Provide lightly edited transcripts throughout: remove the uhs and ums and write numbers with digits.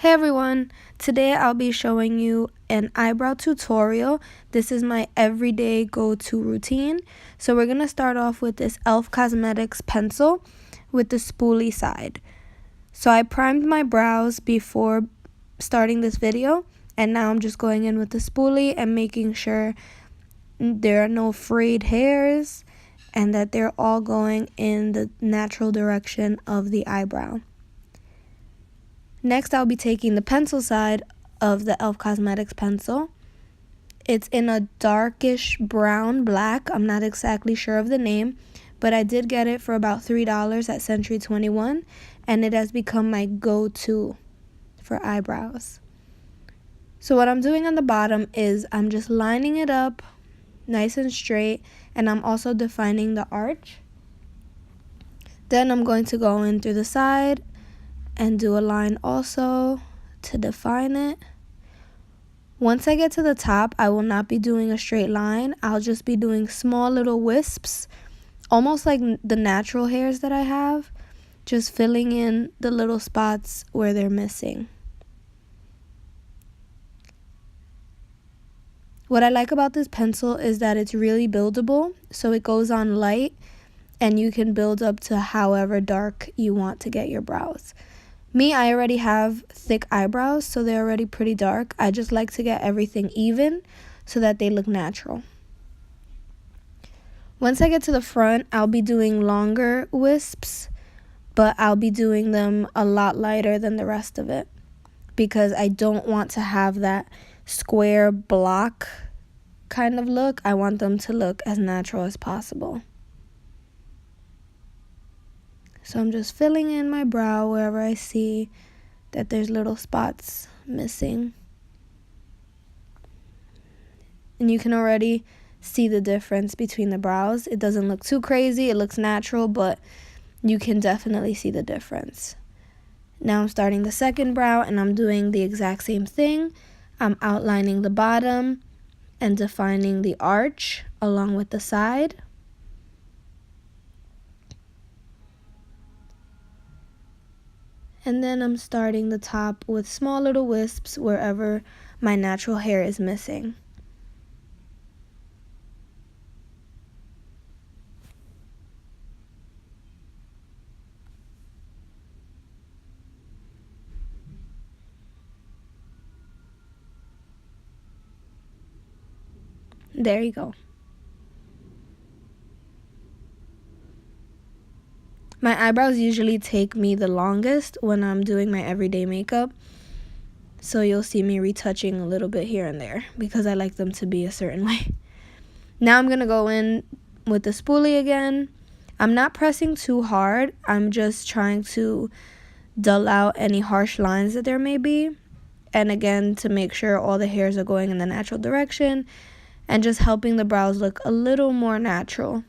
Hey everyone, today I'll be showing you an eyebrow tutorial. This is my everyday go-to routine. So we're going to start off with this e.l.f. Cosmetics pencil with the spoolie side. So I primed my brows before starting this video, and now I'm just going in with the spoolie and making sure there are no frayed hairs and that they're all going in the natural direction of the eyebrow. Next, I'll be taking the pencil side of the e.l.f. Cosmetics pencil. It's in a darkish brown black. I'm not exactly sure of the name, but I did get it for about $3 at Century 21, and it has become my go-to for eyebrows. So what I'm doing on the bottom is I'm just lining it up nice and straight, and I'm also defining the arch. Then I'm going to go in through the side and do a line also to define it. Once I get to the top, I will not be doing a straight line. I'll just be doing small little wisps, almost like the natural hairs that I have, just filling in the little spots where they're missing. What I like about this pencil is that it's really buildable, so it goes on light and you can build up to however dark you want to get your brows. Me, I already have thick eyebrows, so they're already pretty dark. I just like to get everything even so that they look natural. Once I get to the front, I'll be doing longer wisps, but I'll be doing them a lot lighter than the rest of it because I don't want to have that square block kind of look. I want them to look as natural as possible. So I'm just filling in my brow wherever I see that there's little spots missing. And you can already see the difference between the brows. It doesn't look too crazy, it looks natural, but you can definitely see the difference. Now I'm starting the second brow and I'm doing the exact same thing. I'm outlining the bottom and defining the arch along with the side. And then I'm starting the top with small little wisps wherever my natural hair is missing. There you go. My eyebrows usually take me the longest when I'm doing my everyday makeup. So you'll see me retouching a little bit here and there because I like them to be a certain way. Now I'm going to go in with the spoolie again. I'm not pressing too hard. I'm just trying to dull out any harsh lines that there may be. And again, to make sure all the hairs are going in the natural direction and just helping the brows look a little more natural.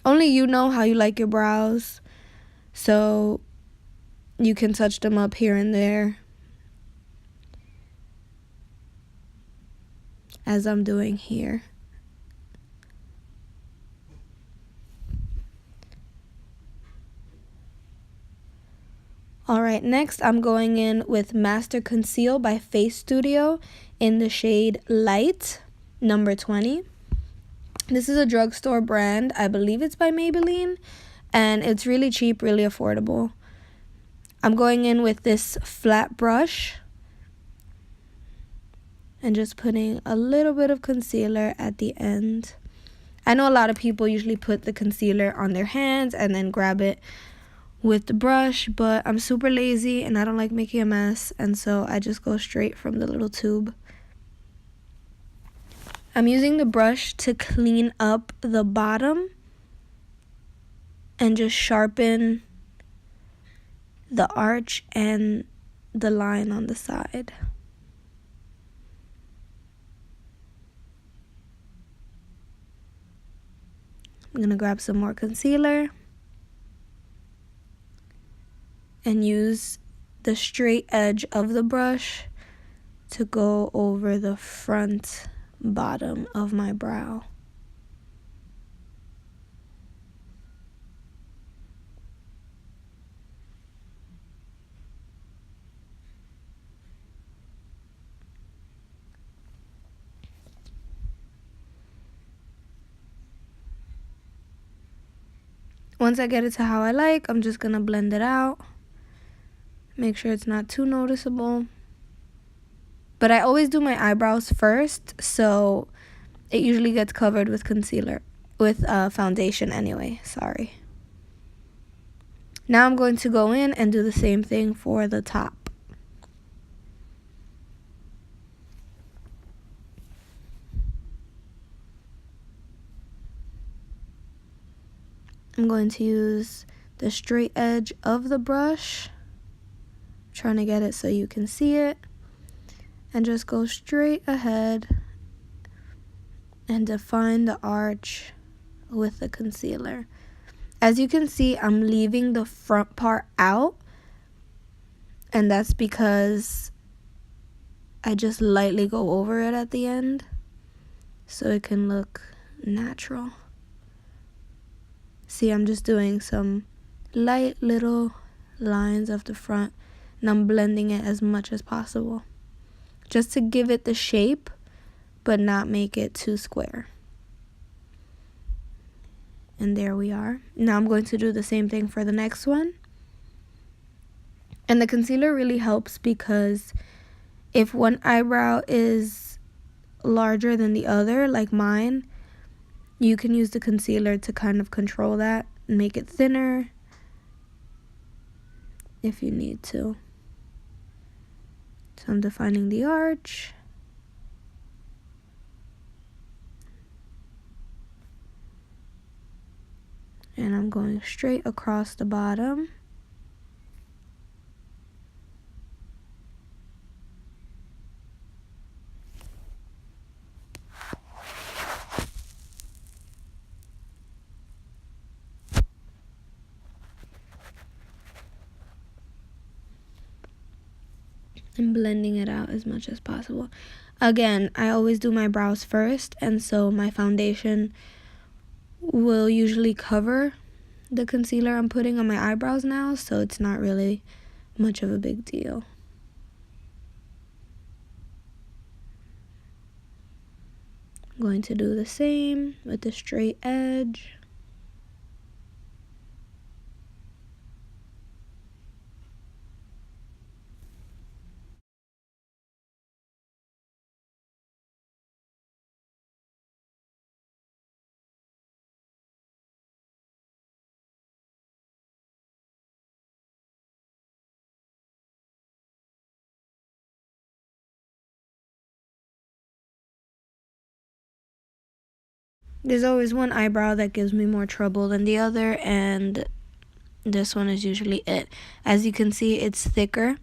Only you know how you like your brows, so you can touch them up here and there as I'm doing here. Alright, next I'm going in with Master Conceal by Face Studio in the shade Light, number 20. This is a drugstore brand. I believe it's by Maybelline, and it's really cheap, really affordable. I'm going in with this flat brush and just putting a little bit of concealer at the end. I know a lot of people usually put the concealer on their hands and then grab it with the brush, but I'm super lazy and I don't like making a mess, and so I just go straight from the little tube. I'm using the brush to clean up the bottom and just sharpen the arch and the line on the side. I'm going to grab some more concealer and use the straight edge of the brush to go over the front bottom of my brow. Once I get it to how I like, I'm just gonna blend it out. Make sure it's not too noticeable. But I always do my eyebrows first, so it usually gets covered with concealer, with foundation anyway, sorry. Now I'm going to go in and do the same thing for the top. I'm going to use the straight edge of the brush, trying to get it so you can see it, and just go straight ahead and define the arch with the concealer. As you can see, I'm leaving the front part out, and that's because I just lightly go over it at the end so it can look natural. See, I'm just doing some light little lines of the front, and I'm blending it as much as possible just to give it the shape but not make it too square. And there we are. Now I'm going to do the same thing for the next one. And the concealer really helps because if one eyebrow is larger than the other, like mine, you can use the concealer to kind of control that and make it thinner if you need to. So I'm defining the arch. And I'm going straight across the bottom. And blending it out as much as possible. Again, I always do my brows first, and so my foundation will usually cover the concealer I'm putting on my eyebrows now, so it's not really much of a big deal. I'm going to do the same with the straight edge. There's always one eyebrow that gives me more trouble than the other, and this one is usually it. As you can see, it's thicker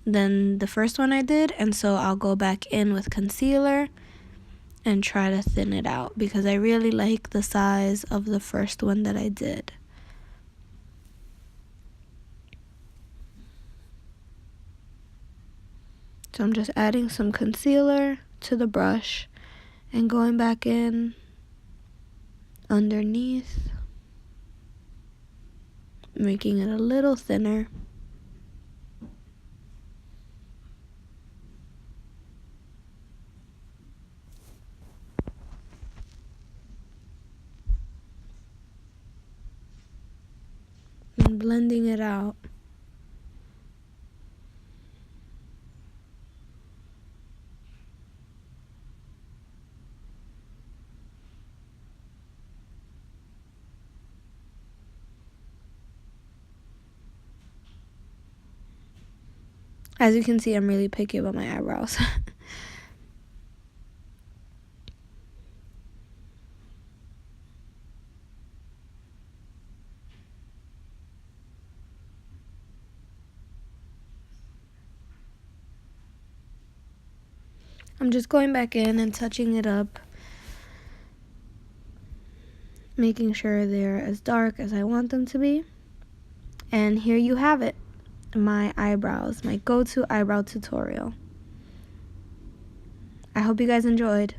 than the first one I did, and so I'll go back in with concealer and try to thin it out because I really like the size of the first one that I did. So I'm just adding some concealer to the brush and going back in underneath, making it a little thinner. And blending it out. As you can see, I'm really picky about my eyebrows. I'm just going back in and touching it up, making sure they're as dark as I want them to be. And here you have it, my eyebrows, my go-to eyebrow tutorial. I hope you guys enjoyed.